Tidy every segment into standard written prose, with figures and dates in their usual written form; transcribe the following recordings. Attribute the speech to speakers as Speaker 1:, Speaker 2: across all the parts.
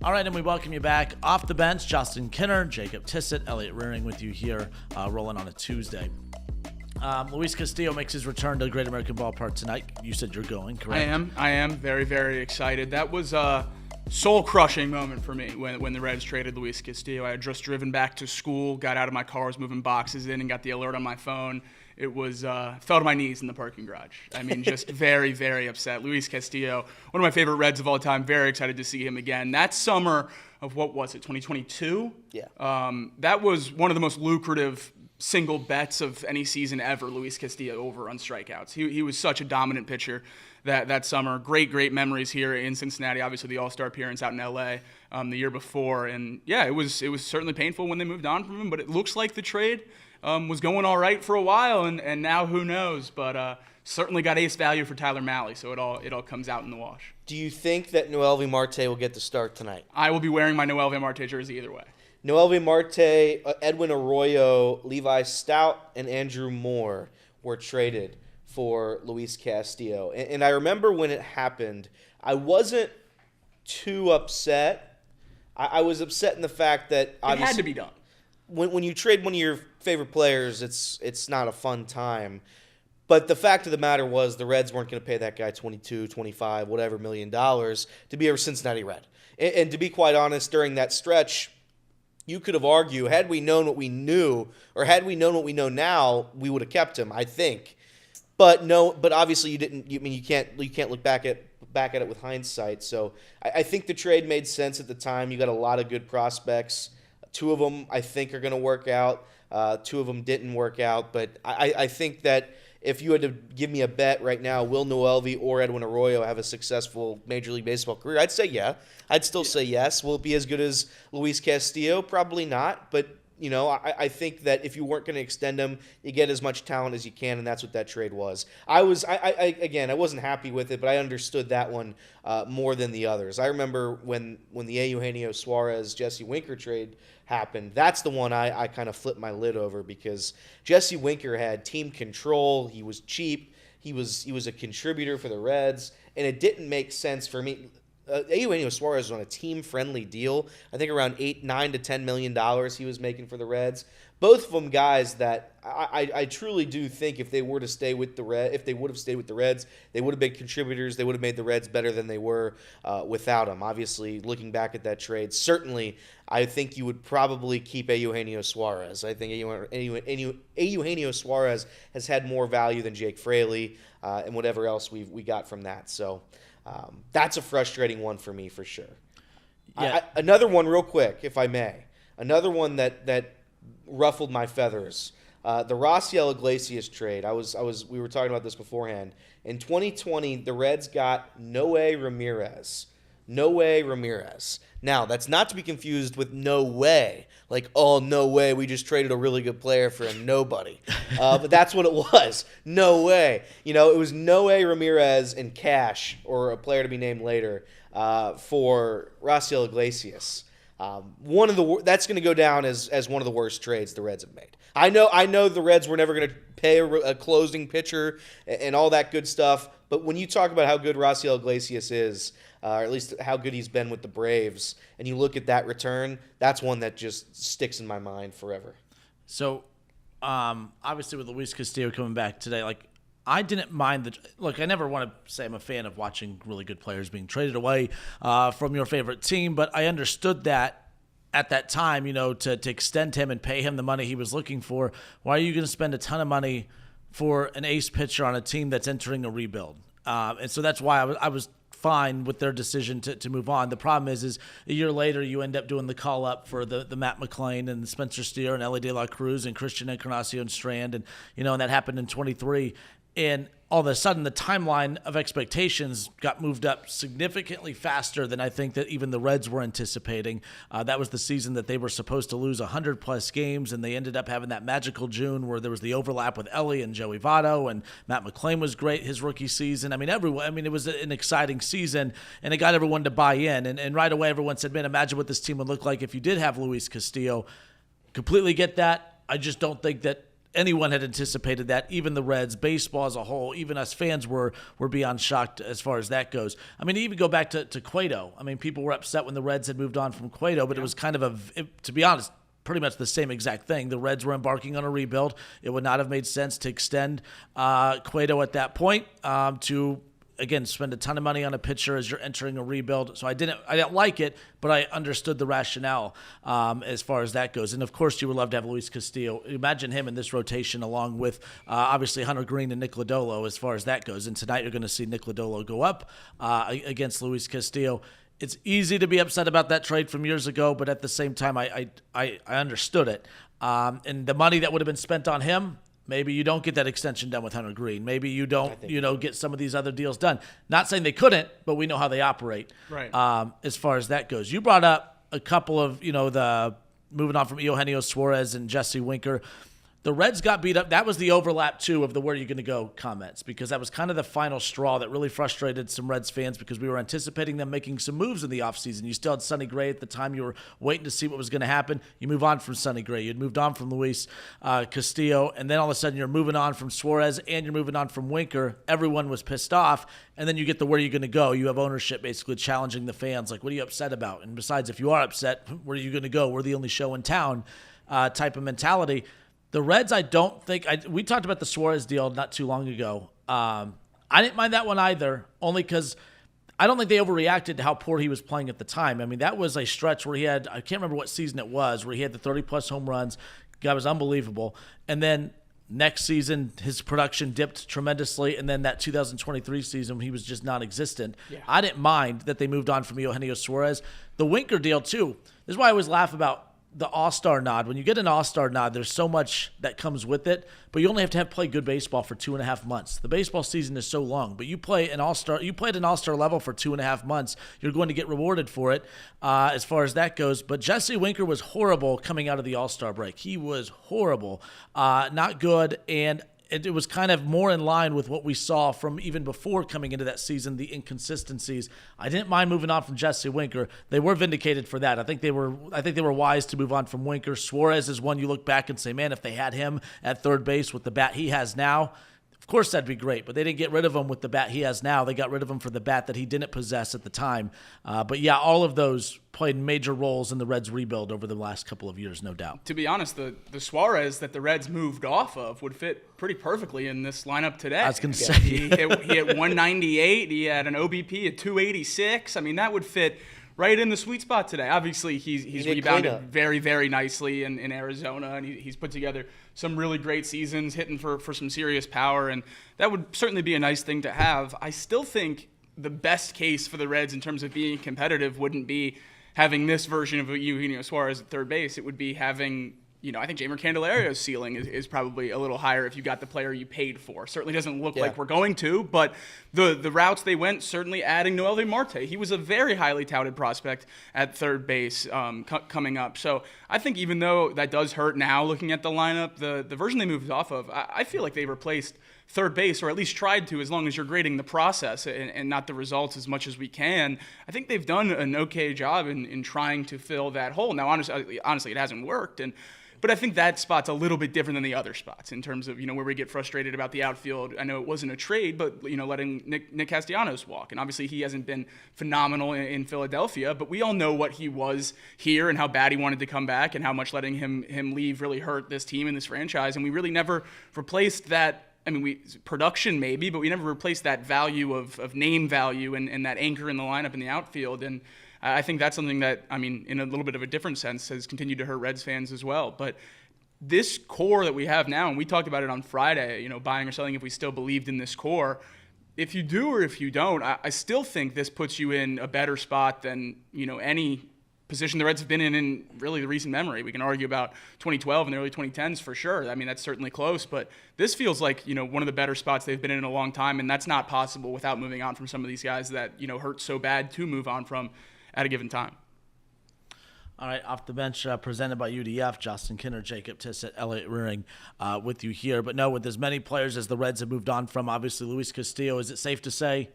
Speaker 1: All right, and we welcome you back off the bench. Justin Kinner, Jacob Tissett, Elliot Rearing with you here, rolling on a Tuesday. Luis Castillo makes his return to the Great American Ballpark tonight. You said you're going, correct?
Speaker 2: I am very, very excited. That was a soul-crushing moment for me when the Reds traded Luis Castillo. I had just driven back to school, got out of my car, was moving boxes in, and got the alert on my phone. It was, fell to my knees in the parking garage. I mean, just very, very upset. Luis Castillo, one of my favorite Reds of all time, very excited to see him again. That summer of, what was it, 2022?
Speaker 3: Yeah.
Speaker 2: That was one of the most lucrative single bets of any season ever, Luis Castillo over on strikeouts. He was such a dominant pitcher that summer. Great memories here in Cincinnati. Obviously, the All-Star appearance out in L.A. The year before. And, yeah, it was certainly painful when they moved on from him, but it looks like the trade was going all right for a while, and now who knows? But certainly got ace value for Tyler Mahle, so it all comes out in the wash.
Speaker 3: Do you think that Noelvi Marte will get the start tonight?
Speaker 2: I will be wearing my Noelvi Marte jersey either way.
Speaker 3: Noelvi Marte, Edwin Arroyo, Levi Stout, and Andrew Moore were traded for Luis Castillo. And I remember when it happened, I wasn't too upset. I was upset in the fact that
Speaker 2: it had to be done.
Speaker 3: When you trade one of your favorite players, it's not a fun time. But the fact of the matter was the Reds weren't going to pay that guy $22, $25, whatever $1 million to be a Cincinnati Red. And to be quite honest, during that stretch, you could have argued, had we known what we knew, or had we known what we know now, we would have kept him, I think. But no, but obviously you didn't. You can't look back at it with hindsight. So I think the trade made sense at the time. You got a lot of good prospects. Two of them I think are going to work out. Two of them didn't work out. But I think that if you had to give me a bet right now, will Noelvi or Edwin Arroyo have a successful Major League Baseball career? I'd say yeah. I'd still say yes. Will it be as good as Luis Castillo? Probably not. But, I think that if you weren't going to extend him, you get as much talent as you can, and that's what that trade was. I wasn't happy with it, but I understood that one more than the others. I remember when the Eugenio Suárez, Jesse Winker trade happened. That's the one I kind of flipped my lid over because Jesse Winker had team control. He was cheap. He was a contributor for the Reds, and it didn't make sense for me. Eugenio Suárez was on a team-friendly deal. I think around $9 to $10 million he was making for the Reds. Both of them guys that I truly do think if they were to stay with the Reds, if they would have stayed with the Reds, they would have been contributors. They would have made the Reds better than they were without them. Obviously, looking back at that trade, certainly I think you would probably keep Eugenio Suárez. I think Eugenio Suárez has had more value than Jake Fraley and whatever else we got from that. So. That's a frustrating one for me for sure.
Speaker 1: Yeah.
Speaker 3: Another one real quick, if I may. Another one that ruffled my feathers. The Raciel Iglesias trade. We were talking about this beforehand. In 2020, the Reds got Noé Ramirez. Now, that's not to be confused with no way. Like, oh, no way, we just traded a really good player for a nobody. But that's what it was. No way. It was Noé Ramirez and cash, or a player to be named later, for Raciel Iglesias. That's going to go down as one of the worst trades the Reds have made. I know the Reds were never going to pay a closing pitcher and all that good stuff, but when you talk about how good Raciel Iglesias is, or at least how good he's been with the Braves, and you look at that return, that's one that just sticks in my mind forever.
Speaker 1: So, obviously with Luis Castillo coming back today, I didn't mind look, I never want to say I'm a fan of watching really good players being traded away from your favorite team, but I understood that at that time, to extend him and pay him the money he was looking for. Why are you going to spend a ton of money for an ace pitcher on a team that's entering a rebuild? And so that's why I was fine with their decision to move on. The problem is a year later you end up doing the call up for the Matt McClain and Spencer Steer and Ellie De La Cruz and Christian Encarnacion-Strand, and and that happened in 23. And all of a sudden, the timeline of expectations got moved up significantly faster than I think that even the Reds were anticipating. That was the season that they were supposed to lose 100-plus games, and they ended up having that magical June where there was the overlap with Ellie and Joey Votto, and Matt McClain was great his rookie season. It was an exciting season, and it got everyone to buy in. And right away, everyone said, man, imagine what this team would look like if you did have Luis Castillo. Completely get that. I just don't think that anyone had anticipated that. Even the Reds, baseball as a whole, even us fans were beyond shocked as far as that goes. I mean, even go back to Cueto. I mean, people were upset when the Reds had moved on from Cueto, but it was kind of to be honest, pretty much the same exact thing. The Reds were embarking on a rebuild. It would not have made sense to extend Cueto at that point to, again, spend a ton of money on a pitcher as you're entering a rebuild. So I didn't like it, but I understood the rationale as far as that goes. And of course, you would love to have Luis Castillo. Imagine him in this rotation along with obviously Hunter Green and Nick Lodolo as far as that goes. And tonight you're going to see Nick Lodolo go up against Luis Castillo. It's easy to be upset about that trade from years ago, but at the same time, I understood it. And the money that would have been spent on him, maybe you don't get that extension done with Hunter Green. Maybe you don't, get some of these other deals done. Not saying they couldn't, but we know how they operate.
Speaker 2: Right.
Speaker 1: As far as that goes, you brought up a couple of, the moving on from Eugenio Suárez and Jesse Winker. The Reds got beat up. That was the overlap, too, of the where are you going to go comments, because that was kind of the final straw that really frustrated some Reds fans because we were anticipating them making some moves in the offseason. You still had Sonny Gray at the time. You were waiting to see what was going to happen. You move on from Sonny Gray. You'd moved on from Luis Castillo, and then all of a sudden you're moving on from Suarez and you're moving on from Winker. Everyone was pissed off, and then you get the where are you going to go. You have ownership basically challenging the fans, like, what are you upset about? And besides, if you are upset, where are you going to go? We're the only show in town type of mentality. The Reds, I don't think we talked about the Suarez deal not too long ago. I didn't mind that one either, only because I don't think they overreacted to how poor he was playing at the time. I mean, that was a stretch where he had, I can't remember what season it was, where he had the 30-plus home runs. Guy was unbelievable. And then next season, his production dipped tremendously. And then that 2023 season, he was just non-existent. Yeah. I didn't mind that they moved on from Eugenio Suárez. The Winker deal, too. This is why I always laugh about the all-star nod. When you get an all-star nod, there's so much that comes with it, but you only have to play good baseball for 2.5 months. The baseball season is so long, but you played an all-star level for 2.5 months, you're going to get rewarded for it as far as that goes. But Jesse Winker was horrible coming out of the all-star break. He was horrible, not good, and it was kind of more in line with what we saw from even before coming into that season, the inconsistencies. I didn't mind moving on from Jesse Winker. They were vindicated for that. I think they were wise to move on from Winker. Suarez is one you look back and say, man, if they had him at third base with the bat he has now, of course that'd be great. But they didn't get rid of him with the bat he has now. They got rid of him for the bat that he didn't possess at the time. But yeah, all of those played major roles in the Reds' rebuild over the last couple of years, no doubt.
Speaker 2: To be honest, the Suarez that the Reds moved off of would fit pretty perfectly in this lineup today.
Speaker 1: I was going to say.
Speaker 2: He hit 198. He had an OBP at 286. I mean, that would fit right in the sweet spot today. Obviously, he's rebounded very, very nicely in Arizona, and he's put together some really great seasons, hitting for some serious power, and that would certainly be a nice thing to have. I still think the best case for the Reds in terms of being competitive wouldn't be having this version of Eugenio Suárez at third base. It would be having, I think Jeimer Candelario's ceiling is probably a little higher if you got the player you paid for. Certainly doesn't look like we're going to, but the routes they went, certainly adding Noelvi Marte. He was a very highly touted prospect at third base coming up. So I think even though that does hurt now looking at the lineup, the version they moved off of, I feel like they replaced third base, or at least tried to, as long as you're grading the process and not the results as much as we can. I think they've done an okay job in trying to fill that hole. Now, honestly, it hasn't worked, but I think that spot's a little bit different than the other spots in terms of, where we get frustrated about the outfield. I know it wasn't a trade, but, letting Nick Castellanos walk. And obviously he hasn't been phenomenal in Philadelphia, but we all know what he was here and how bad he wanted to come back and how much letting him leave really hurt this team and this franchise. And we really never replaced that. I mean, production maybe, but we never replaced that value of name value and that anchor in the lineup in the outfield. And I think that's something that, in a little bit of a different sense, has continued to hurt Reds fans as well. But this core that we have now, and we talked about it on Friday, buying or selling if we still believed in this core. If you do or if you don't, I still think this puts you in a better spot than, any position the Reds have been in really the recent memory. We can argue about 2012 and the early 2010s for sure. That's certainly close, but this feels like, one of the better spots they've been in a long time, and that's not possible without moving on from some of these guys that, hurt so bad to move on from at a given time.
Speaker 1: All right, off the bench, presented by UDF, Justin Kinner, Jacob Tissett, Elliot Rearing with you here. But no, with as many players as the Reds have moved on from, obviously Luis Castillo, is it safe to say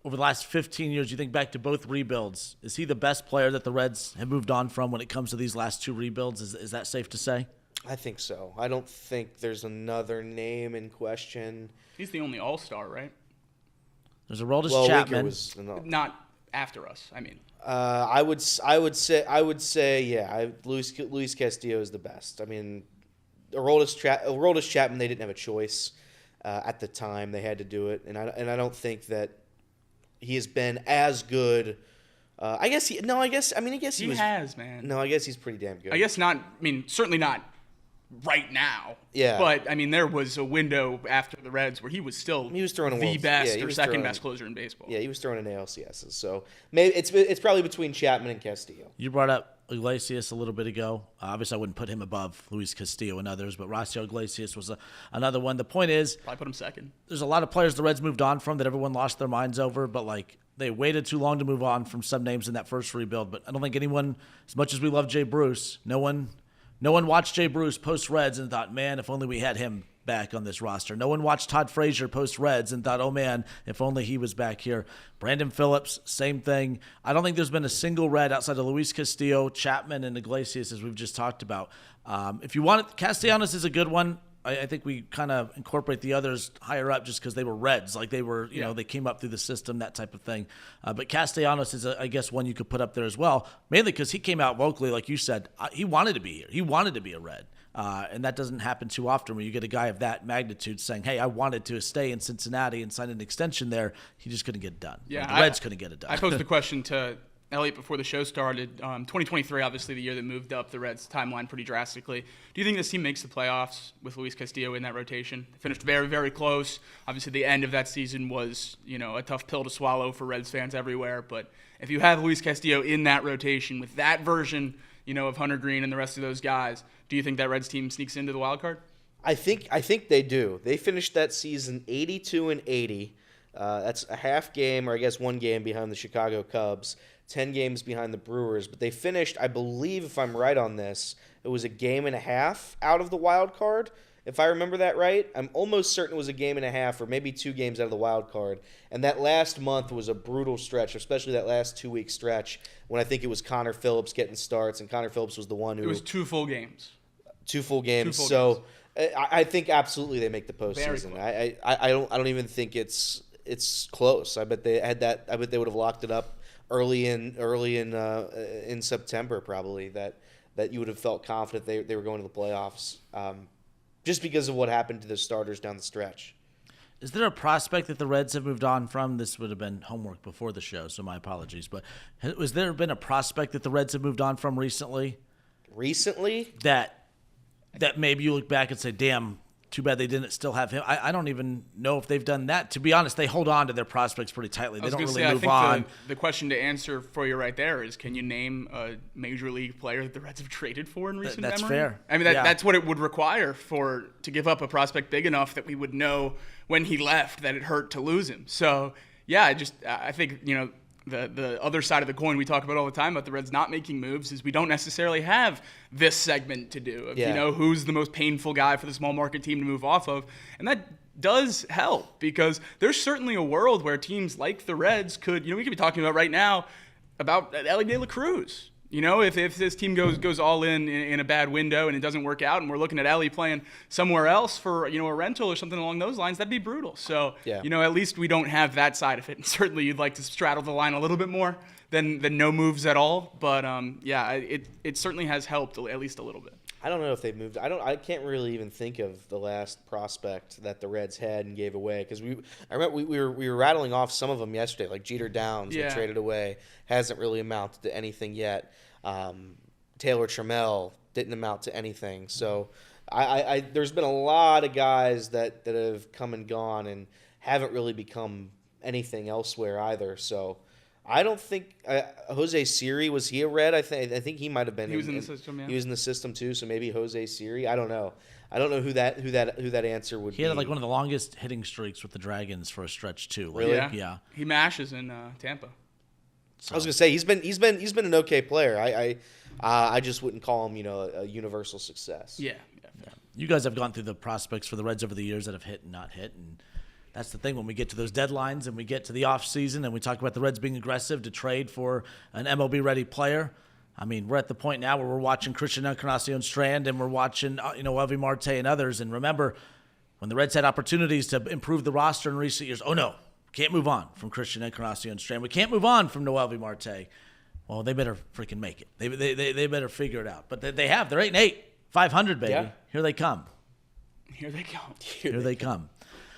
Speaker 1: over the last 15 years, you think back to both rebuilds, is he the best player that the Reds have moved on from when it comes to these last two rebuilds? Is that safe to say?
Speaker 3: I think so. I don't think there's another name in question.
Speaker 2: He's the only All-Star, right?
Speaker 1: There's Aroldis
Speaker 3: Well,
Speaker 1: Chapman.
Speaker 3: Winker was
Speaker 2: Not after us. I mean,
Speaker 3: I would say yeah. Luis Castillo is the best. I mean, Aroldis Chapman, they didn't have a choice at the time. They had to do it, and I don't think that he has been as good. I guess he
Speaker 2: has, man.
Speaker 3: No, I guess he's pretty damn good.
Speaker 2: I guess not. I mean, certainly not right now.
Speaker 3: Yeah.
Speaker 2: But I mean, there was a window after the Reds where he was still
Speaker 3: throwing
Speaker 2: the best or second best closer in baseball.
Speaker 3: Yeah, he was throwing in ALCSs. So maybe it's probably between Chapman and Castillo.
Speaker 1: You brought up Iglesias a little bit ago. Obviously, I wouldn't put him above Luis Castillo and others, but Rocio Iglesias was another one. The point is,
Speaker 2: Probably put him second.
Speaker 1: there's a lot of players the Reds moved on from that everyone lost their minds over, but like they waited too long to move on from some names in that first rebuild. But I don't think anyone, as much as we love Jay Bruce, no one watched Jay Bruce post Reds and thought, man, if only we had him back on this roster. No one watched Todd Frazier post Reds and thought, oh man, if only he was back here. Brandon Phillips, same thing. I don't think there's been a single Red outside of Luis Castillo, Chapman, and Iglesias, as we've just talked about. If you want it, Castellanos is a good one. I think we kind of incorporate the others higher up just because they were Reds. Like they were, you know, they came up through the system, that type of thing. But Castellanos is, I guess, one you could put up there as well, mainly because he came out vocally, like you said. He wanted to be here. He wanted to be a Red. And that doesn't happen too often when you get a guy of that magnitude saying, hey, I wanted to stay in Cincinnati and sign an extension there. He just couldn't get it done.
Speaker 2: Yeah,
Speaker 1: the Reds couldn't get it done.
Speaker 2: I posed the question to Elliot before the show started. 2023, obviously the year that moved up the Reds' timeline pretty drastically. Do you think this team makes the playoffs with Luis Castillo in that rotation? They finished very, very close. Obviously, the end of that season was, a tough pill to swallow for Reds fans everywhere. But if you have Luis Castillo in that rotation with that version, of Hunter Green and the rest of those guys, do you think that Reds team sneaks into the wild card?
Speaker 3: I think they do. They finished that season 82-80. That's a half game, or I guess one game behind the Chicago Cubs. 10 games behind the Brewers, but they finished, I believe, if I'm right on this, it was a game and a half out of the wild card, if I remember that right. I'm almost certain it was a game and a half or maybe 2 games out of the wild card, and that last month was a brutal stretch, especially that last 2-week stretch when I think it was Connor Phillips getting starts, and Connor Phillips was the one who...
Speaker 2: It was 2 full games.
Speaker 3: 2 full games. So I think absolutely they make the postseason. I don't even think it's close. I bet they had that. I bet they would have locked it up early in September, probably, that you would have felt confident they were going to the playoffs, just because of what happened to the starters down the stretch.
Speaker 1: Is there a prospect that the Reds have moved on from? This would have been homework before the show, so my apologies. But has there been a prospect that the Reds have moved on from recently?
Speaker 3: Recently?
Speaker 1: That maybe you look back and say, damn, too bad they didn't still have him. I don't even know if they've done that. To be honest, they hold on to their prospects pretty tightly. They don't really move on.
Speaker 2: I think the question to answer for you right there is, can you name a major league player that the Reds have traded for in recent memory?
Speaker 1: That's fair.
Speaker 2: I mean, that's what it would require to give up a prospect big enough that we would know when he left that it hurt to lose him. So, yeah, I think, the other side of the coin we talk about all the time about the Reds not making moves is we don't necessarily have this segment to do of, who's the most painful guy for the small market team to move off of. And that does help because there's certainly a world where teams like the Reds could, we could be talking about right now about Elly De La Cruz. If this team goes all in a bad window and it doesn't work out and we're looking at Elly playing somewhere else for, a rental or something along those lines, that'd be brutal. So, at least we don't have that side of it. And certainly you'd like to straddle the line a little bit more than no moves at all. But, it certainly has helped at least a little bit.
Speaker 3: I don't know if they've moved. I can't really even think of the last prospect that the Reds had and gave away because I remember we were rattling off some of them yesterday, like Jeter Downs, who traded away, hasn't really amounted to anything yet. Taylor Trammell didn't amount to anything. So there's been a lot of guys that have come and gone and haven't really become anything elsewhere either. So. I don't think Jose Siri, was he a Red? I think he might have been.
Speaker 2: He was in the system. Yeah.
Speaker 3: He was in the system too. So maybe Jose Siri. I don't know. I don't know who that answer would be.
Speaker 1: He had like one of the longest hitting streaks with the Dragons for a stretch too.
Speaker 3: Really?
Speaker 1: Yeah.
Speaker 2: He mashes in Tampa.
Speaker 3: So. I was gonna say he's been an okay player. I just wouldn't call him a universal success.
Speaker 2: Yeah.
Speaker 1: You guys have gone through the prospects for the Reds over the years that have hit and not hit, and that's the thing when we get to those deadlines and we get to the off season and we talk about the Reds being aggressive to trade for an MLB-ready player. I mean, we're at the point now where we're watching Christian Encarnacion-Strand and we're watching, Noelvi, Marte, and others. And remember, when the Reds had opportunities to improve the roster in recent years, oh no, can't move on from Christian Encarnacion-Strand. We can't move on from Noelvi, Marte. Well, they better freaking make it. They better figure it out. But they have. They're 8-8, 500, baby.
Speaker 3: Yeah.
Speaker 1: Here they come.
Speaker 2: Here they go.
Speaker 1: Here they come.